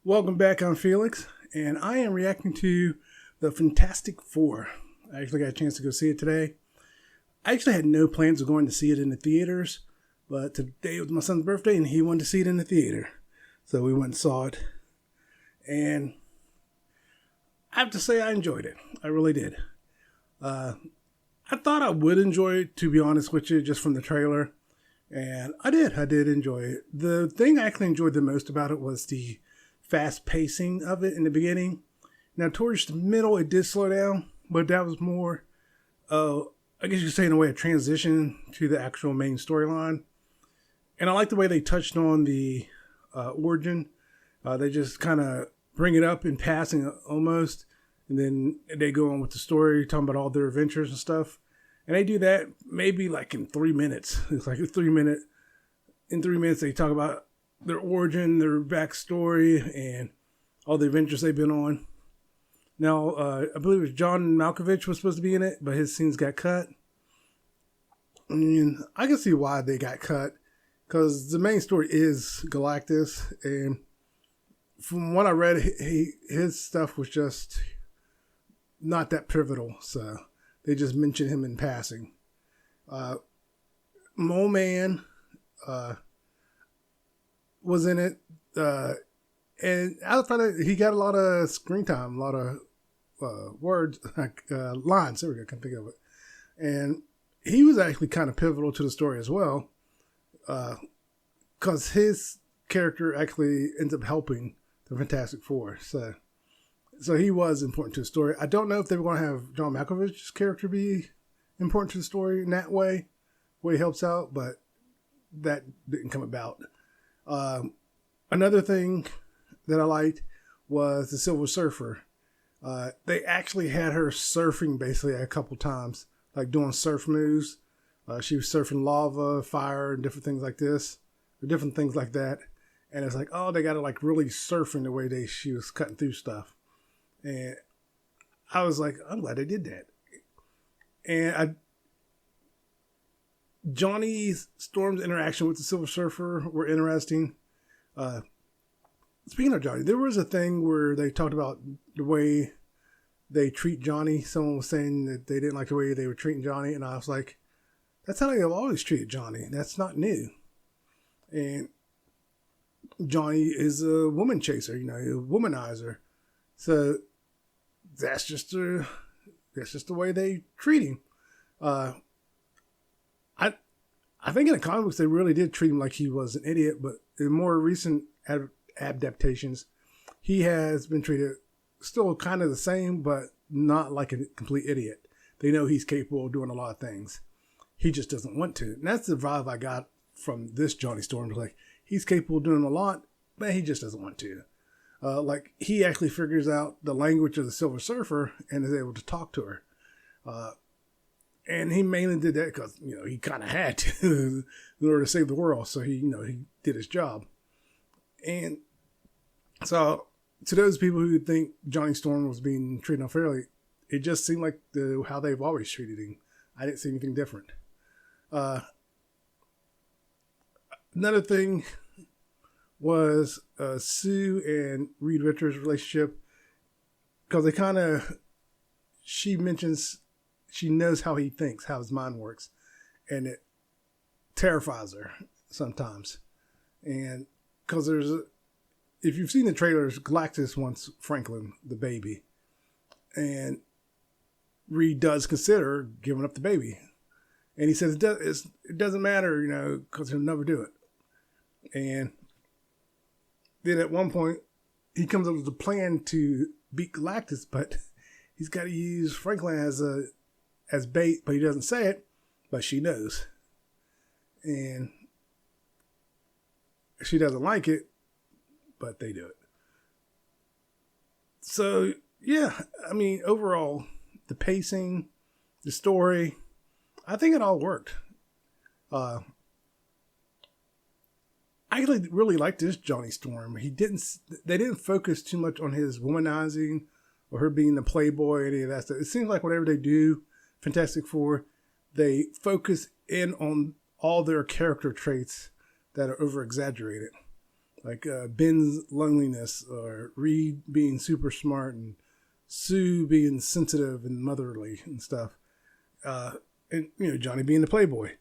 Welcome back, I'm Felix, and I am reacting to the Fantastic Four. I actually got a chance to go see it today. I actually had no plans of going to see it in the theaters, but today was my son's birthday and he wanted to see it in the theater. So we went and saw it, and I have to say I enjoyed it. I really did. I thought I would enjoy it, to be honest with you, just from the trailer, and I did. I did enjoy it. The thing I actually enjoyed the most about it was the fast pacing of it in the beginning. Now, towards the middle, it did slow down, but that was more, I guess you could say in a way, a transition to the actual main storyline. And I like the way they touched on the origin. They just kind of bring it up in passing almost, and then they go on with the story, talking about all their adventures and stuff. And they do that maybe like in 3 minutes. It's like a 3 minute. In 3 minutes, they talk about their origin, their backstory, and all the adventures they've been on. Now, I believe it was John Malkovich was supposed to be in it, but his scenes got cut. And I can see why they got cut, because the main story is Galactus, and from what I read, his stuff was just not that pivotal, so they just mentioned him in passing. Mole Man was in it, and I found he got a lot of screen time, a lot of words, lines. There we go, I can think of it. And he was actually kind of pivotal to the story as well, because his character actually ends up helping the Fantastic Four. So he was important to the story. I don't know if they were going to have John Malkovich's character be important to the story in that way, where he helps out, but that didn't come about. Another thing that I liked was the Silver Surfer. They actually had her surfing basically a couple times, like doing surf moves. She was surfing lava, fire, and different things like this, or different things like that. And it's like, oh, they got to like really surfing the way she was cutting through stuff. And I was like, I'm glad they did that. And Johnny Storm's interaction with the Silver Surfer were interesting. Speaking of Johnny, there was a thing where they talked about the way they treat Johnny. Someone was saying that they didn't like the way they were treating Johnny, and I was like, that's how they've always treated Johnny. That's not new. And Johnny is a woman chaser, a womanizer. So that's just the way they treat him. I think in the comic books they really did treat him like he was an idiot, but in more recent adaptations, he has been treated still kind of the same, but not like a complete idiot. They know he's capable of doing a lot of things. He just doesn't want to. And that's the vibe I got from this Johnny Storm. Like, he's capable of doing a lot, but he just doesn't want to. Like, he actually figures out the language of the Silver Surfer and is able to talk to her. And he mainly did that because, he kind of had to in order to save the world. So he did his job. And so to those people who think Johnny Storm was being treated unfairly, it just seemed like how they've always treated him. I didn't see anything different. Another thing was Sue and Reed Richards' relationship, because she mentions she knows how he thinks, how his mind works, and it terrifies her sometimes. And because if you've seen the trailers, Galactus wants Franklin, the baby, and Reed does consider giving up the baby. And he says it doesn't matter, because he'll never do it. And then at one point, he comes up with a plan to beat Galactus, but he's got to use Franklin as bait, but he doesn't say it, but she knows. And she doesn't like it, but they do it. So, yeah, overall, the pacing, the story, I think it all worked. I actually really liked this Johnny Storm. They didn't focus too much on his womanizing or her being the playboy or any of that stuff. It seems like whatever they do, Fantastic Four, they focus in on all their character traits that are over exaggerated. like Ben's loneliness, or Reed being super smart, and Sue being sensitive and motherly and stuff, and Johnny being the playboy.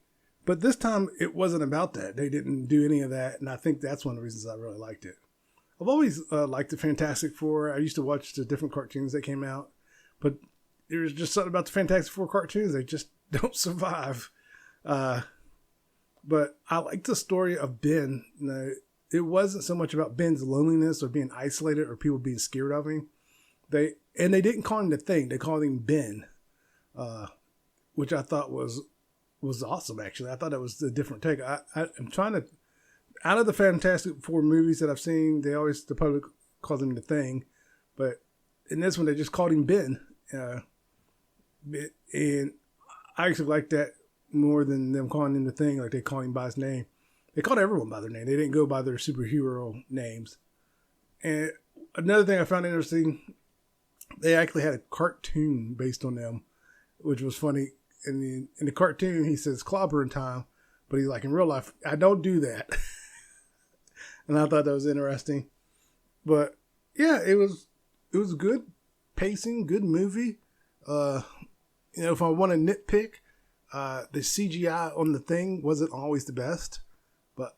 But this time it wasn't about that. They didn't do any of that, and I think that's one of the reasons I really liked it. I've always liked the Fantastic Four. I used to watch the different cartoons that came out, but there's just something about the Fantastic Four cartoons. They just don't survive. But I like the story of Ben. It wasn't so much about Ben's loneliness or being isolated or people being scared of him. They didn't call him the Thing. They called him Ben, which I thought was awesome, actually. I thought that was a different take. I'm trying to, out of the Fantastic Four movies that I've seen, the public calls him the Thing. But in this one, they just called him Ben. And I actually like that more than them calling him the Thing, like they call him by his name. They called everyone by their name. They didn't go by their superhero names. And another thing I found interesting, they actually had a cartoon based on them, which was funny. In the cartoon, he says clobbering time, but he's like, in real life, I don't do that. And I thought that was interesting. But yeah, it was good pacing, good movie. If I want to nitpick, the CGI on the Thing wasn't always the best, but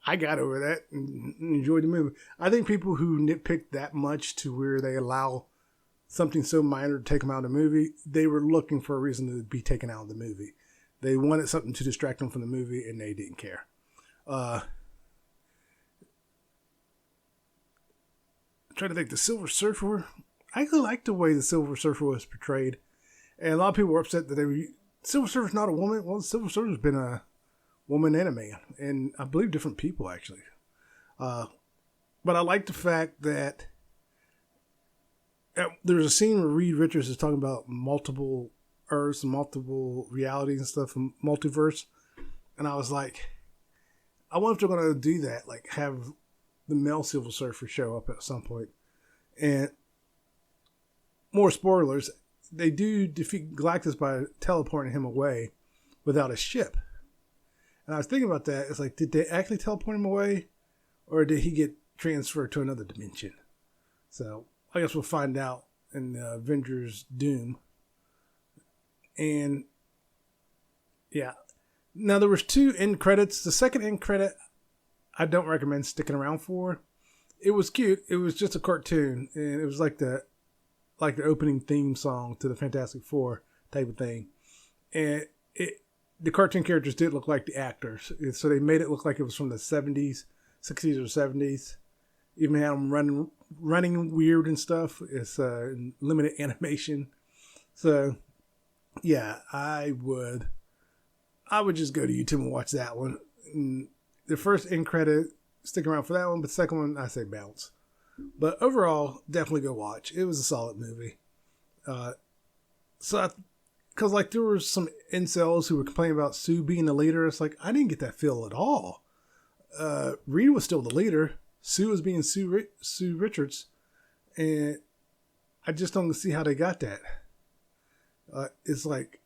I got over that and enjoyed the movie. I think people who nitpick that much to where they allow something so minor to take them out of the movie, they were looking for a reason to be taken out of the movie. They wanted something to distract them from the movie, and they didn't care. I'm trying to think, the Silver Surfer, I actually liked the way the Silver Surfer was portrayed. And a lot of people were upset that Silver Surfer's not a woman. Well, Silver Surfer's been a woman and a man, and I believe different people, actually. But I like the fact that there's a scene where Reed Richards is talking about multiple Earths, multiple realities and stuff, and multiverse. And I was like, I wonder if they're going to do that, like have the male Silver Surfer show up at some point. And more spoilers, they do defeat Galactus by teleporting him away without a ship. And I was thinking about that. It's like, did they actually teleport him away, or did he get transferred to another dimension? So I guess we'll find out in Avengers Doom. And yeah, now there was 2 end credits. The second end credit, I don't recommend sticking around for. It was cute. It was just a cartoon, and it was like the opening theme song to the Fantastic Four type of thing. And the cartoon characters did look like the actors, so they made it look like it was from the 60s or 70s. Even had them running weird and stuff. It's limited animation. So yeah, I would just go to YouTube and watch that one. And the first end credit, stick around for that one, but the second one, I say bounce. But overall, definitely go watch. It was a solid movie. Because like there were some incels who were complaining about Sue being the leader. It's like, I didn't get that feel at all. Reed was still the leader. Sue was being Sue Richards. And I just don't see how they got that. It's like,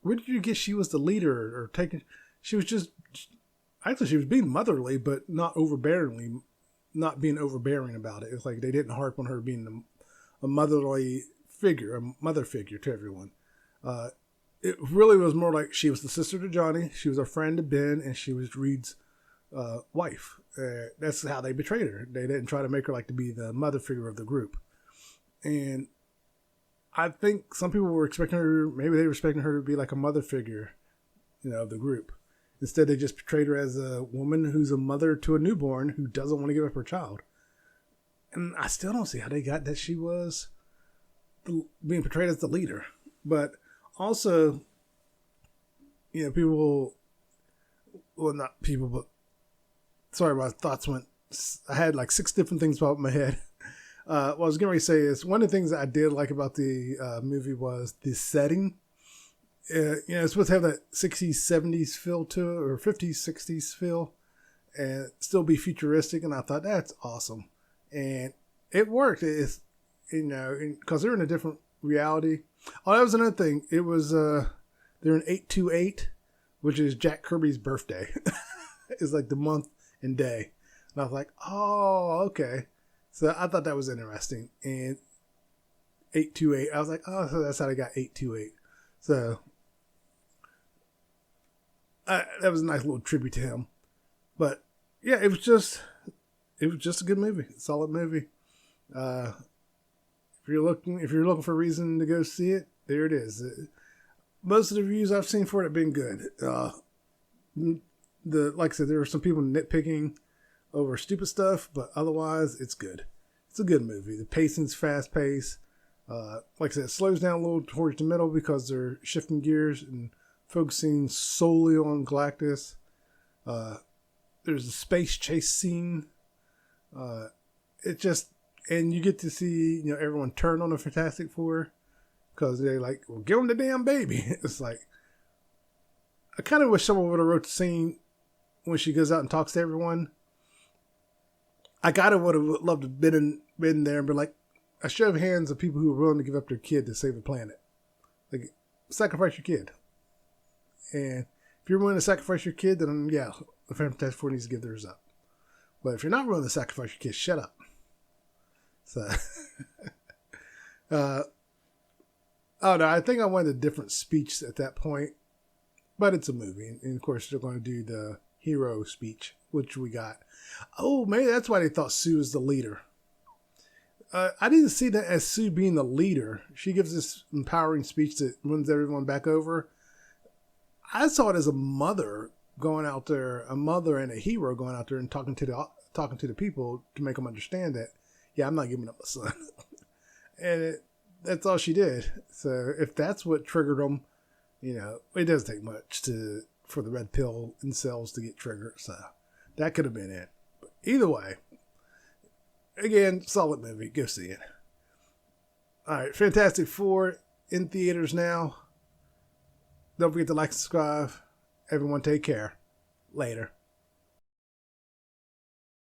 where did you get she was the leader or taking? She was just, actually she was being motherly, but not overbearing about it. It's like they didn't harp on her being a motherly figure, a mother figure to everyone. It really was more like she was the sister to Johnny, she was a friend to Ben, and she was Reed's wife. That's how they betrayed her. They didn't try to make her like to be the mother figure of the group. And I think some people were expecting her, maybe they were expecting her to be like a mother figure, of the group. Instead, they just portrayed her as a woman who's a mother to a newborn who doesn't want to give up her child. And I still don't see how they got that she was being portrayed as the leader. But also, people, well, not people, but sorry, my thoughts went, I had like 6 different things pop in my head. What I was going to say is one of the things that I did like about the movie was the setting. It's supposed to have that 60s, 70s feel to it, or 50s, 60s feel, and still be futuristic. And I thought that's awesome, and it worked. It's because they're in a different reality. Oh, that was another thing. It was they're in 828, which is Jack Kirby's birthday. It's like the month and day. And I was like, oh, okay. So I thought that was interesting. And 828, I was like, oh, so that's how they got 828. So that was a nice little tribute to him. But yeah, it was just a good movie, a solid movie. If you're looking for a reason to go see it, there it is. Most of the reviews I've seen for it have been good. Like I said, there were some people nitpicking over stupid stuff, but otherwise, it's good. It's a good movie. The pacing's fast paced. Like I said, it slows down a little towards the middle because they're shifting gears and focusing solely on Galactus. There's a space chase scene. And you get to see, everyone turn on the Fantastic Four because they're like, well, give them the damn baby. It's like, I kind of wish someone would have wrote the scene when she goes out and talks to everyone. I kind of would have loved to have been there and be like, a show of hands of people who are willing to give up their kid to save the planet. Like, sacrifice your kid. And if you're willing to sacrifice your kid, then yeah, the Fantastic Four needs to give theirs up. But if you're not willing to sacrifice your kid, shut up. So, oh no, I think I wanted a different speech at that point. But it's a movie. And of course, they're going to do the hero speech, which we got. Oh, maybe that's why they thought Sue is the leader. I didn't see that as Sue being the leader. She gives this empowering speech that wins everyone back over. I saw it as a mother going out there, a mother and a hero going out there and talking to the people to make them understand that, yeah, I'm not giving up my son. And that's all she did. So if that's what triggered them, it doesn't take much for the red pill incels to get triggered. So that could have been it. But either way, again, solid movie. Go see it. All right, Fantastic Four in theaters now. Don't forget to like and subscribe. Everyone take care. Later.